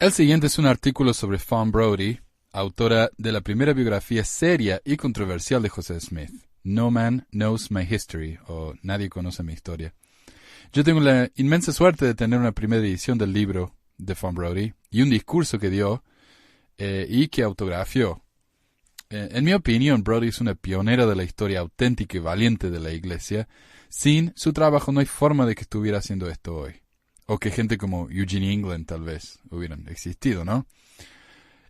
El siguiente es un artículo sobre Fawn Brodie, autora de la primera biografía seria y controversial de José Smith, No Man Knows My History, o Nadie Conoce Mi Historia. Yo tengo la inmensa suerte de tener una primera edición del libro de Fawn Brodie y un discurso que dio y que autografió. En mi opinión, Brodie es una pionera de la historia auténtica y valiente de la Iglesia. Sin su trabajo no hay forma de que estuviera haciendo esto hoy. O que gente como Eugene England tal vez hubieran existido, ¿no?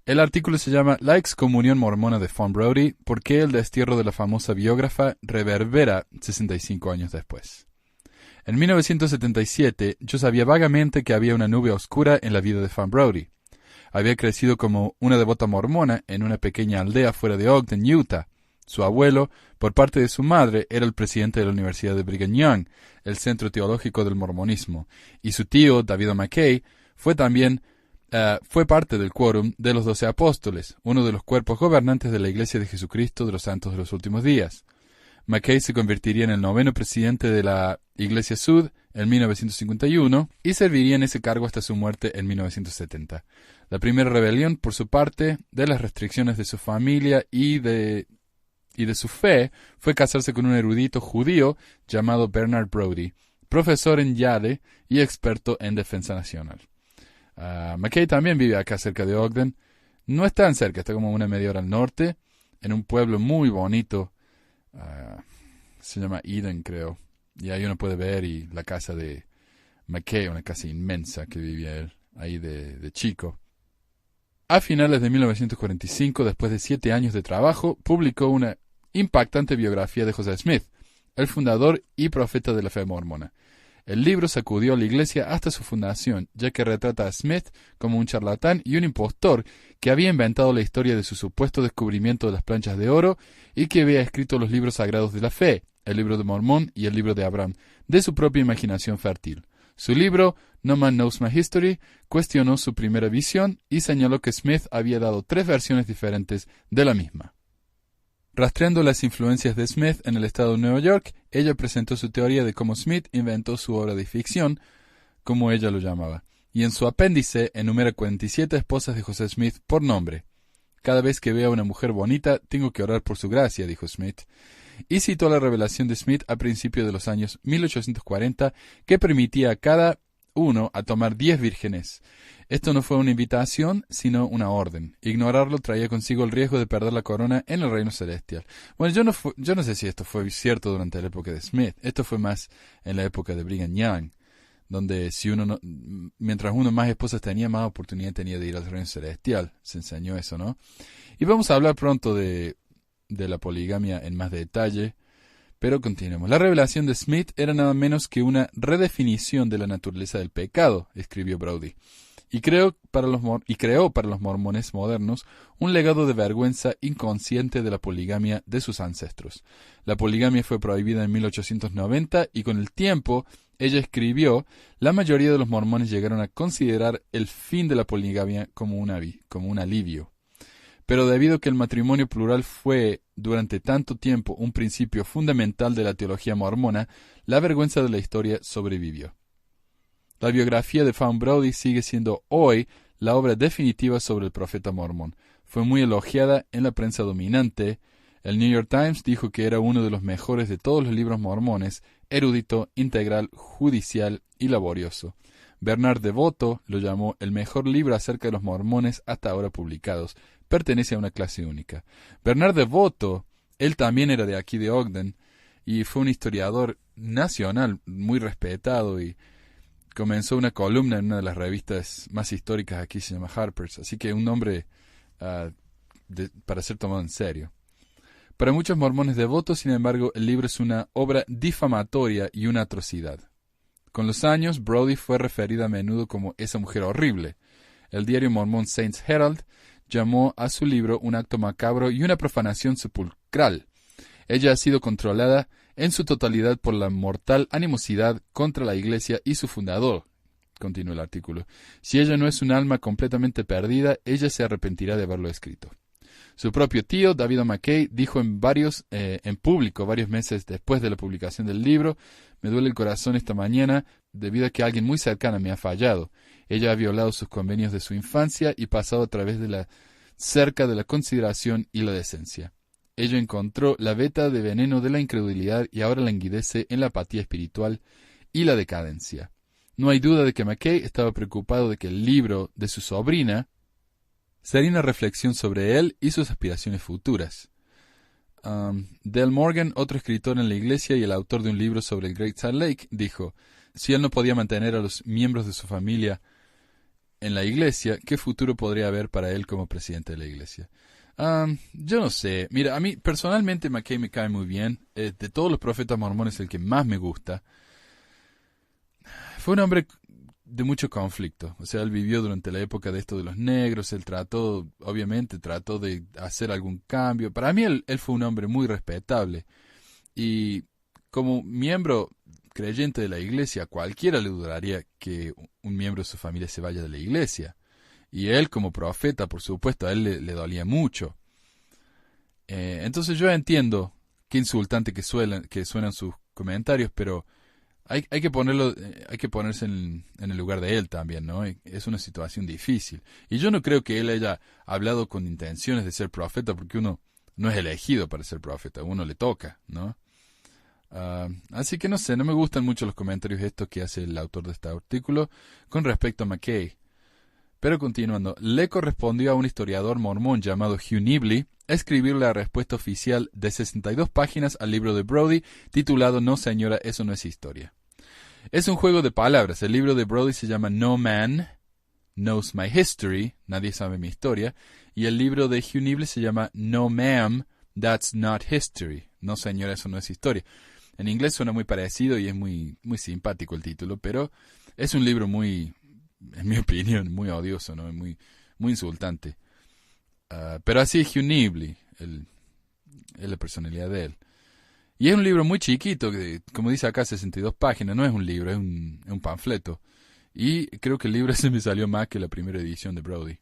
El artículo se llama La excomunión mormona de Fawn Brodie, ¿por qué el destierro de la famosa biógrafa reverbera 65 años después? En 1977, yo sabía vagamente que había una nube oscura en la vida de Fawn Brodie. Había crecido como una devota mormona en una pequeña aldea fuera de Ogden, Utah. Su abuelo, por parte de su madre, era el presidente de la Universidad de Brigham Young, el centro teológico del mormonismo, y su tío, David McKay, fue parte del quórum de los 12 apóstoles, uno de los cuerpos gobernantes de la Iglesia de Jesucristo de los Santos de los Últimos Días. McKay se convertiría en el 9º presidente de la Iglesia Sud en 1951 y serviría en ese cargo hasta su muerte en 1970. La primera rebelión, por su parte, de las restricciones de su familia y de su fe, fue casarse con un erudito judío llamado Bernard Brodie, profesor en Yale y experto en defensa nacional. McKay también vive acá cerca de Ogden. No es tan cerca, está como una media hora al norte, en un pueblo muy bonito. Se llama Eden, creo. Y ahí uno puede ver y la casa de McKay, una casa inmensa que vivía él ahí de chico. A finales de 1945, después de 7 años de trabajo, publicó una impactante biografía de José Smith, el fundador y profeta de la fe mormona. El libro sacudió a la Iglesia hasta su fundación, ya que retrata a Smith como un charlatán y un impostor que había inventado la historia de su supuesto descubrimiento de las planchas de oro y que había escrito los libros sagrados de la fe, el libro de Mormón y el libro de Abraham, de su propia imaginación fértil. Su libro, No Man Knows My History, cuestionó su primera visión y señaló que Smith había dado 3 versiones diferentes de la misma. Rastreando las influencias de Smith en el estado de Nueva York, ella presentó su teoría de cómo Smith inventó su obra de ficción, como ella lo llamaba, y en su apéndice enumera 47 esposas de José Smith por nombre. Cada vez que vea a una mujer bonita, tengo que orar por su gracia, dijo Smith. Y citó la revelación de Smith a principios de los años 1840, que permitía a cada uno a tomar 10 vírgenes. Esto no fue una invitación, sino una orden. Ignorarlo traía consigo el riesgo de perder la corona en el reino celestial. Bueno, yo no sé si esto fue cierto durante la época de Smith. Esto fue más en la época de Brigham Young, donde mientras uno más esposas tenía, más oportunidad tenía de ir al reino celestial. Se enseñó eso, ¿no? Y vamos a hablar pronto de la poligamia en más detalle, pero continuemos. La revelación de Smith era nada menos que una redefinición de la naturaleza del pecado, escribió Brodie, y creó para los mormones modernos un legado de vergüenza inconsciente de la poligamia de sus ancestros. La poligamia fue prohibida en 1890 y con el tiempo, ella escribió, la mayoría de los mormones llegaron a considerar el fin de la poligamia como un alivio. Pero debido a que el matrimonio plural fue durante tanto tiempo un principio fundamental de la teología mormona, la vergüenza de la historia sobrevivió. La biografía de Fawn Brodie sigue siendo hoy la obra definitiva sobre el profeta mormón. Fue muy elogiada en la prensa dominante. El New York Times dijo que era uno de los mejores de todos los libros mormones, erudito, integral, judicial y laborioso. Bernard DeVoto lo llamó el mejor libro acerca de los mormones hasta ahora publicados. Pertenece a una clase única. Bernard DeVoto, él también era de aquí de Ogden, y fue un historiador nacional muy respetado y comenzó una columna en una de las revistas más históricas aquí, se llama Harper's, así que un nombre para ser tomado en serio. Para muchos mormones devotos, sin embargo, el libro es una obra difamatoria y una atrocidad. Con los años, Brodie fue referida a menudo como esa mujer horrible. El diario mormón Saints Herald llamó a su libro un acto macabro y una profanación sepulcral. Ella ha sido controlada en su totalidad por la mortal animosidad contra la Iglesia y su fundador, continuó el artículo. Si ella no es un alma completamente perdida, ella se arrepentirá de haberlo escrito. Su propio tío, David McKay, dijo en público varios meses después de la publicación del libro: «Me duele el corazón esta mañana debido a que alguien muy cercano me ha fallado. Ella ha violado sus convenios de su infancia y pasado a través de la cerca de la consideración y la decencia. Ella encontró la veta de veneno de la incredulidad y ahora languidece en la apatía espiritual y la decadencia. No hay duda de que McKay estaba preocupado de que el libro de su sobrina sería una reflexión sobre él y sus aspiraciones futuras. Del Morgan, otro escritor en la iglesia y el autor de un libro sobre el Great Salt Lake, dijo, si él no podía mantener a los miembros de su familia en la iglesia, ¿qué futuro podría haber para él como presidente de la iglesia? Yo no sé. Mira, a mí personalmente McKay me cae muy bien. De todos los profetas mormones, el que más me gusta. Fue un hombre de mucho conflicto. O sea, él vivió durante la época de esto de los negros. Él obviamente trató de hacer algún cambio. Para mí él fue un hombre muy respetable. Y como miembro creyente de la iglesia, cualquiera le dudaría que un miembro de su familia se vaya de la iglesia. Y él como profeta, por supuesto, a él le dolía mucho. Entonces yo entiendo qué insultante que suenan sus comentarios, pero hay que ponerse en el lugar de él también, ¿no? Es una situación difícil. Y yo no creo que él haya hablado con intenciones de ser profeta, porque uno no es elegido para ser profeta, a uno le toca, ¿no? Así que no sé, no me gustan mucho los comentarios estos que hace el autor de este artículo con respecto a McKay. Pero continuando, le correspondió a un historiador mormón llamado Hugh Nibley escribir la respuesta oficial de 62 páginas al libro de Brody titulado No señora, eso no es historia. Es un juego de palabras. El libro de Brody se llama No Man Knows My History, nadie sabe mi historia, y el libro de Hugh Nibley se llama No Ma'am, That's Not History. No señora, eso no es historia. En inglés suena muy parecido y es muy, muy simpático el título, pero es un libro muy, en mi opinión, muy odioso, ¿no? Muy, muy insultante. Pero así es Hugh Nibley, es la personalidad de él. Y es un libro muy chiquito, que, como dice acá, 62 páginas, no es un libro, es un panfleto. Y creo que el libro ese me salió más que la primera edición de Brody.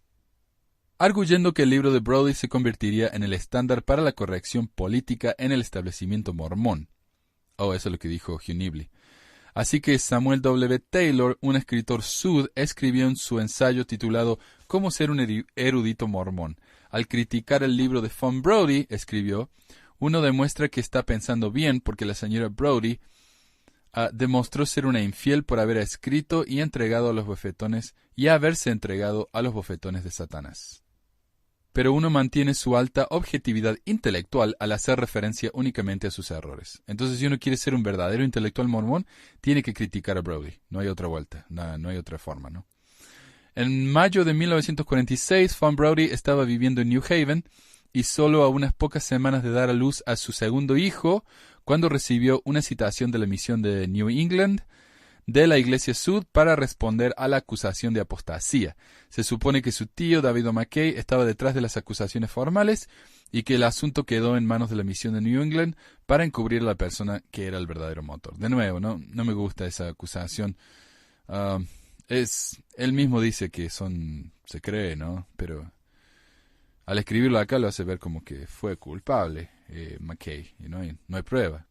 Arguyendo que el libro de Brody se convertiría en el estándar para la corrección política en el establecimiento mormón. Oh, eso es lo que dijo Hugh Nibley. Así que Samuel W. Taylor, un escritor sud, escribió en su ensayo titulado Cómo ser un erudito mormón. Al criticar el libro de Von Brody, escribió, uno demuestra que está pensando bien porque la señora Brody demostró ser una infiel por haber escrito y entregado a los bofetones y haberse entregado a los bofetones de Satanás. Pero uno mantiene su alta objetividad intelectual al hacer referencia únicamente a sus errores. Entonces, si uno quiere ser un verdadero intelectual mormón, tiene que criticar a Brody. No hay otra vuelta, no hay otra forma, ¿no? En mayo de 1946, Von Brody estaba viviendo en New Haven y solo a unas pocas semanas de dar a luz a su segundo hijo, cuando recibió una citación de la misión de New England de la Iglesia Sud para responder a la acusación de apostasía. Se supone que su tío, David O. McKay, estaba detrás de las acusaciones formales y que el asunto quedó en manos de la misión de New England para encubrir a la persona que era el verdadero motor. De nuevo, no me gusta esa acusación. Él mismo dice que se cree, ¿no? Pero al escribirlo acá lo hace ver como que fue culpable McKay, y no hay prueba.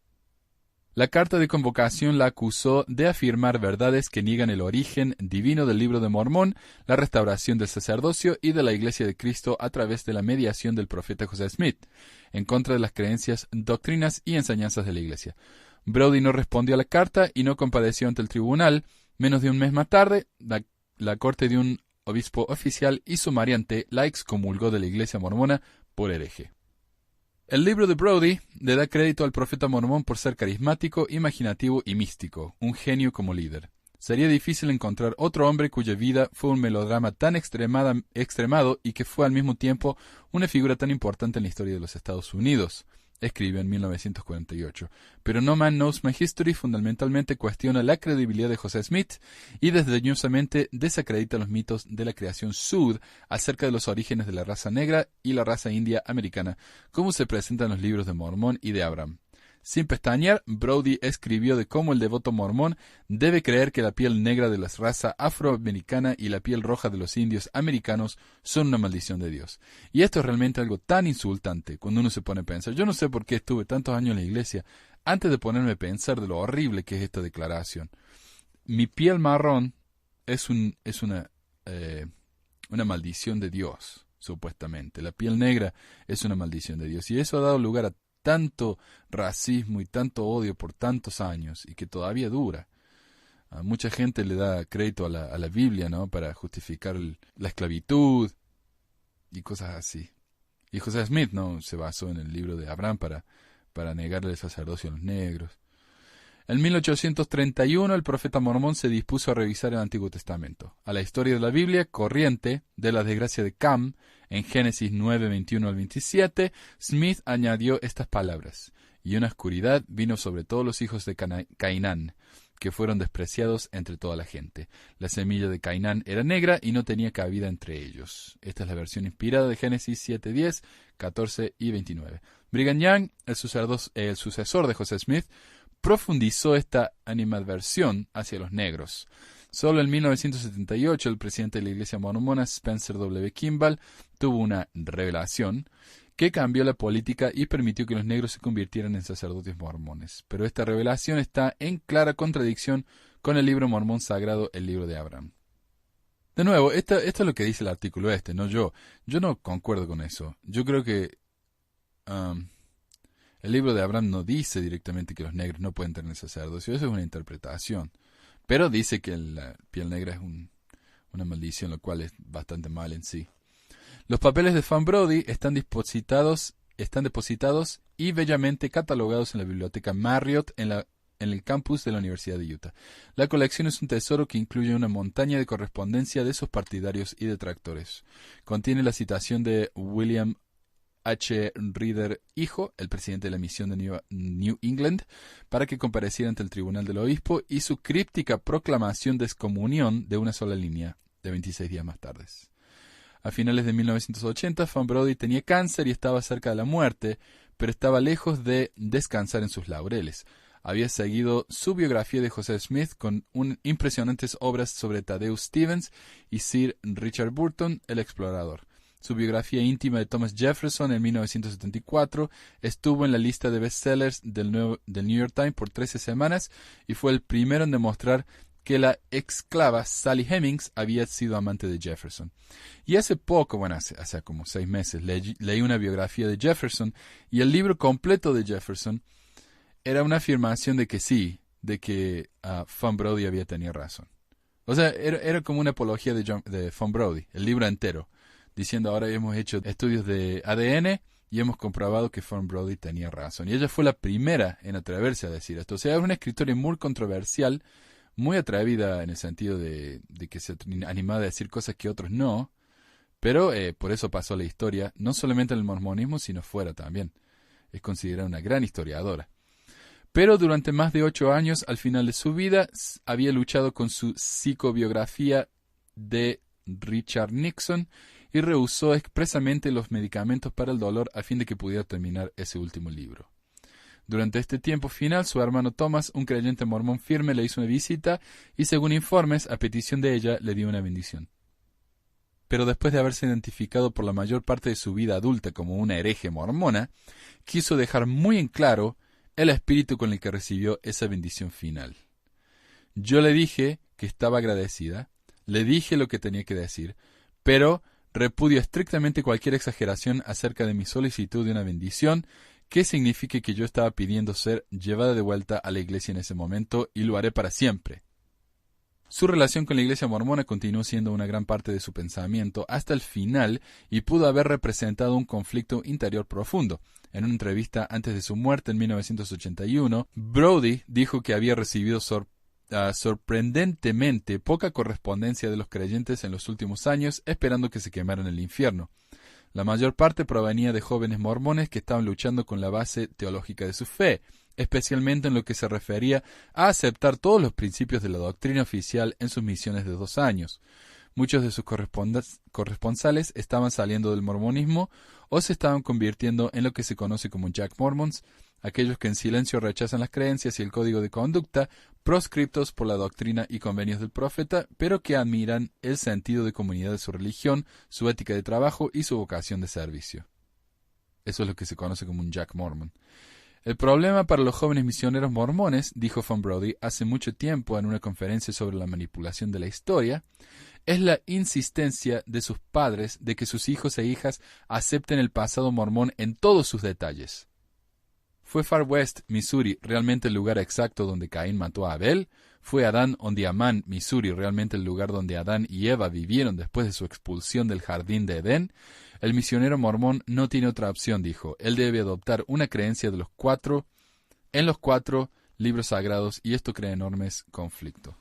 La carta de convocación la acusó de afirmar verdades que niegan el origen divino del Libro de Mormón, la restauración del sacerdocio y de la Iglesia de Cristo a través de la mediación del profeta José Smith, en contra de las creencias, doctrinas y enseñanzas de la Iglesia. Brody no respondió a la carta y no compareció ante el tribunal. Menos de un mes más tarde, la corte de un obispo oficial y sumariante la excomulgó de la Iglesia mormona por hereje. El libro de Brody le da crédito al profeta mormón por ser carismático, imaginativo y místico, un genio como líder. Sería difícil encontrar otro hombre cuya vida fue un melodrama tan extremado y que fue al mismo tiempo una figura tan importante en la historia de los Estados Unidos, escribió en 1948. Pero No Man Knows My History fundamentalmente cuestiona la credibilidad de José Smith y desdeñosamente desacredita los mitos de la creación sud acerca de los orígenes de la raza negra y la raza india americana, como se presenta en los libros de Mormón y de Abraham. Sin pestañear, Brody escribió de cómo el devoto mormón debe creer que la piel negra de la raza afroamericana y la piel roja de los indios americanos son una maldición de Dios. Y esto es realmente algo tan insultante cuando uno se pone a pensar. Yo no sé por qué estuve tantos años en la iglesia antes de ponerme a pensar de lo horrible que es esta declaración. mi piel marrón es una maldición de Dios, supuestamente. La piel negra es una maldición de Dios. Y eso ha dado lugar a tanto racismo y tanto odio por tantos años y que todavía dura. A mucha gente le da crédito a la Biblia, ¿no? Para justificar la esclavitud y cosas así. Y José Smith, ¿no? Se basó en el libro de Abraham para negarle el sacerdocio a los negros. En 1831 el profeta mormón se dispuso a revisar el Antiguo Testamento. A la historia de la Biblia corriente de la desgracia de Cam, en Génesis 9, 21 al 27, Smith añadió estas palabras: y una oscuridad vino sobre todos los hijos de Cainán, que fueron despreciados entre toda la gente. La semilla de Cainán era negra y no tenía cabida entre ellos. Esta es la versión inspirada de Génesis 7, 10, 14 y 29. Brigham Young, el sucesor de José Smith, profundizó esta animadversión hacia los negros. Solo en 1978 el presidente de la Iglesia Mormona, Spencer W. Kimball, tuvo una revelación que cambió la política y permitió que los negros se convirtieran en sacerdotes mormones. Pero esta revelación está en clara contradicción con el libro mormón sagrado, el libro de Abraham. De nuevo, esto es lo que dice el artículo no yo. Yo no concuerdo con eso. Yo creo que el libro de Abraham no dice directamente que los negros no pueden tener sacerdocio. Eso es una interpretación. Pero dice que la piel negra es una maldición, lo cual es bastante mal en sí. Los papeles de Fan Brody están depositados y bellamente catalogados en la biblioteca Marriott en el campus de la Universidad de Utah. La colección es un tesoro que incluye una montaña de correspondencia de sus partidarios y detractores. Contiene la citación de William H. Reeder, hijo, el presidente de la misión de New England, para que compareciera ante el tribunal del obispo, y su críptica proclamación de excomunión de una sola línea, de 26 días más tarde. A finales de 1980, Fan Brody tenía cáncer y estaba cerca de la muerte, pero estaba lejos de descansar en sus laureles. Había seguido su biografía de José Smith con impresionantes obras sobre Thaddeus Stevens y Sir Richard Burton, el explorador. Su biografía íntima de Thomas Jefferson en 1974 estuvo en la lista de bestsellers del New York Times por 13 semanas y fue el primero en demostrar que la exclava Sally Hemings había sido amante de Jefferson. Y hace poco, hace como 6 meses, leí una biografía de Jefferson y el libro completo de Jefferson era una afirmación de que sí, de que Fan Brody había tenido razón. O sea, era como una apología de Fan Brody, el libro entero, diciendo ahora hemos hecho estudios de ADN y hemos comprobado que Fan Brody tenía razón. Y ella fue la primera en atreverse a decir esto. O sea, es una escritora muy controversial, muy atrevida en el sentido de que se animaba a decir cosas que otros no, pero por eso pasó la historia, no solamente en el mormonismo, sino fuera también. Es considerada una gran historiadora. Pero durante más de 8 años, al final de su vida, había luchado con su psicobiografía de Richard Nixon y rehusó expresamente los medicamentos para el dolor a fin de que pudiera terminar ese último libro. Durante este tiempo final, su hermano Thomas, un creyente mormón firme, le hizo una visita y, según informes, a petición de ella, le dio una bendición. Pero después de haberse identificado por la mayor parte de su vida adulta como una hereje mormona, quiso dejar muy en claro el espíritu con el que recibió esa bendición final. Yo le dije que estaba agradecida, le dije lo que tenía que decir, pero repudio estrictamente cualquier exageración acerca de mi solicitud de una bendición que signifique que yo estaba pidiendo ser llevada de vuelta a la iglesia en ese momento y lo haré para siempre. Su relación con la iglesia mormona continuó siendo una gran parte de su pensamiento hasta el final y pudo haber representado un conflicto interior profundo. En una entrevista antes de su muerte en 1981, Brody dijo que había recibido sorprendentemente poca correspondencia de los creyentes en los últimos años, esperando que se quemaran en el infierno. La mayor parte provenía de jóvenes mormones que estaban luchando con la base teológica de su fe, especialmente en lo que se refería a aceptar todos los principios de la doctrina oficial en sus misiones de 2 años. Muchos de sus corresponsales estaban saliendo del mormonismo o se estaban convirtiendo en lo que se conoce como Jack Mormons, aquellos que en silencio rechazan las creencias y el código de conducta proscriptos por la doctrina y convenios del profeta, pero que admiran el sentido de comunidad de su religión, su ética de trabajo y su vocación de servicio. Eso es lo que se conoce como un Jack Mormon. El problema para los jóvenes misioneros mormones, dijo Von Brody hace mucho tiempo en una conferencia sobre la manipulación de la historia, es la insistencia de sus padres de que sus hijos e hijas acepten el pasado mormón en todos sus detalles. ¿Fue Far West, Missouri, realmente el lugar exacto donde Caín mató a Abel? ¿Fue Adán on the Amman, Missouri, realmente el lugar donde Adán y Eva vivieron después de su expulsión del jardín de Edén? El misionero mormón no tiene otra opción, dijo. Él debe adoptar una creencia en los cuatro libros sagrados, y esto crea enormes conflictos.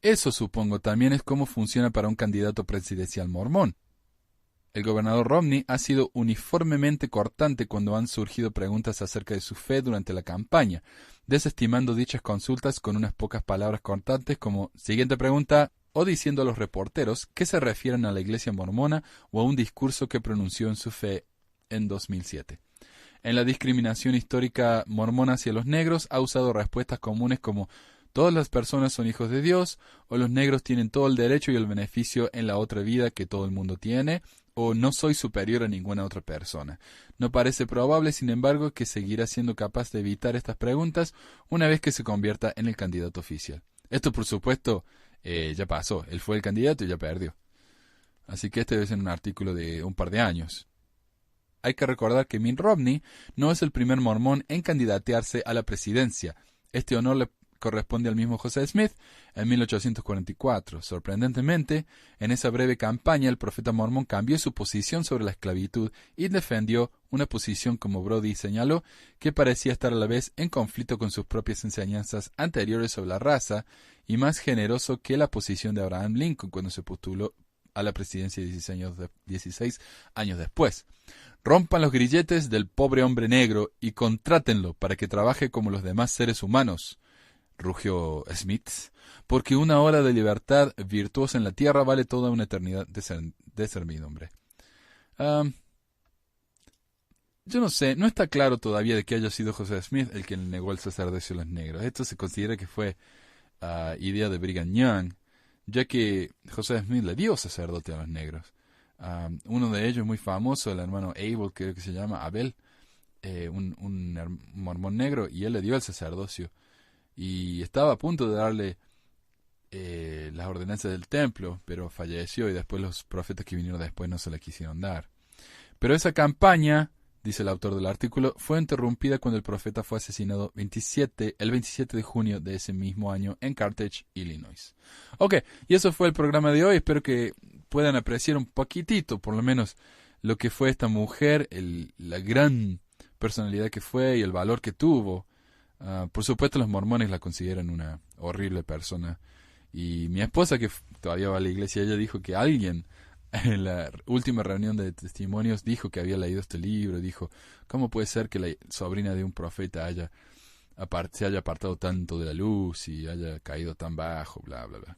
Eso, supongo, también es cómo funciona para un candidato presidencial mormón. El gobernador Romney ha sido uniformemente cortante cuando han surgido preguntas acerca de su fe durante la campaña, desestimando dichas consultas con unas pocas palabras cortantes como «siguiente pregunta», o diciendo a los reporteros que se refieren a la iglesia mormona o a un discurso que pronunció en su fe en 2007. En la discriminación histórica mormona hacia los negros ha usado respuestas comunes como «todas las personas son hijos de Dios», o «los negros tienen todo el derecho y el beneficio en la otra vida que todo el mundo tiene», o «no soy superior a ninguna otra persona». No parece probable, sin embargo, que seguirá siendo capaz de evitar estas preguntas una vez que se convierta en el candidato oficial. Esto, por supuesto, ya pasó. Él fue el candidato y ya perdió. Así que este debe ser un artículo de un par de años. Hay que recordar que Mitt Romney no es el primer mormón en candidatearse a la presidencia. Este honor le corresponde al mismo José Smith en 1844. Sorprendentemente, en esa breve campaña el profeta mormón cambió su posición sobre la esclavitud y defendió una posición, como Brody señaló, que parecía estar a la vez en conflicto con sus propias enseñanzas anteriores sobre la raza y más generoso que la posición de Abraham Lincoln cuando se postuló a la presidencia 16 años después. Rompan los grilletes del pobre hombre negro y contrátenlo para que trabaje como los demás seres humanos, rugió Smith, porque una hora de libertad virtuosa en la tierra vale toda una eternidad de servidumbre. Yo no sé, no está claro todavía de que haya sido José Smith el que negó el sacerdocio a los negros. Esto se considera que fue idea de Brigham Young, ya que José Smith le dio sacerdote a los negros. Uno de ellos muy famoso, el hermano Abel, creo que se llama Abel, un mormón negro, y él le dio el sacerdocio. Y estaba a punto de darle las ordenanzas del templo, pero falleció y después los profetas que vinieron después no se la quisieron dar. Pero esa campaña, dice el autor del artículo, fue interrumpida cuando el profeta fue asesinado el 27 de junio de ese mismo año en Carthage, Illinois. Ok, y eso fue el programa de hoy. Espero que puedan apreciar un poquitito, por lo menos, lo que fue esta mujer, la gran personalidad que fue y el valor que tuvo. Por supuesto, los mormones la consideran una horrible persona. Y mi esposa, que todavía va a la iglesia, ella dijo que alguien en la última reunión de testimonios dijo que había leído este libro. Dijo, ¿cómo puede ser que la sobrina de un profeta se haya apartado tanto de la luz y haya caído tan bajo? Bla, bla, bla.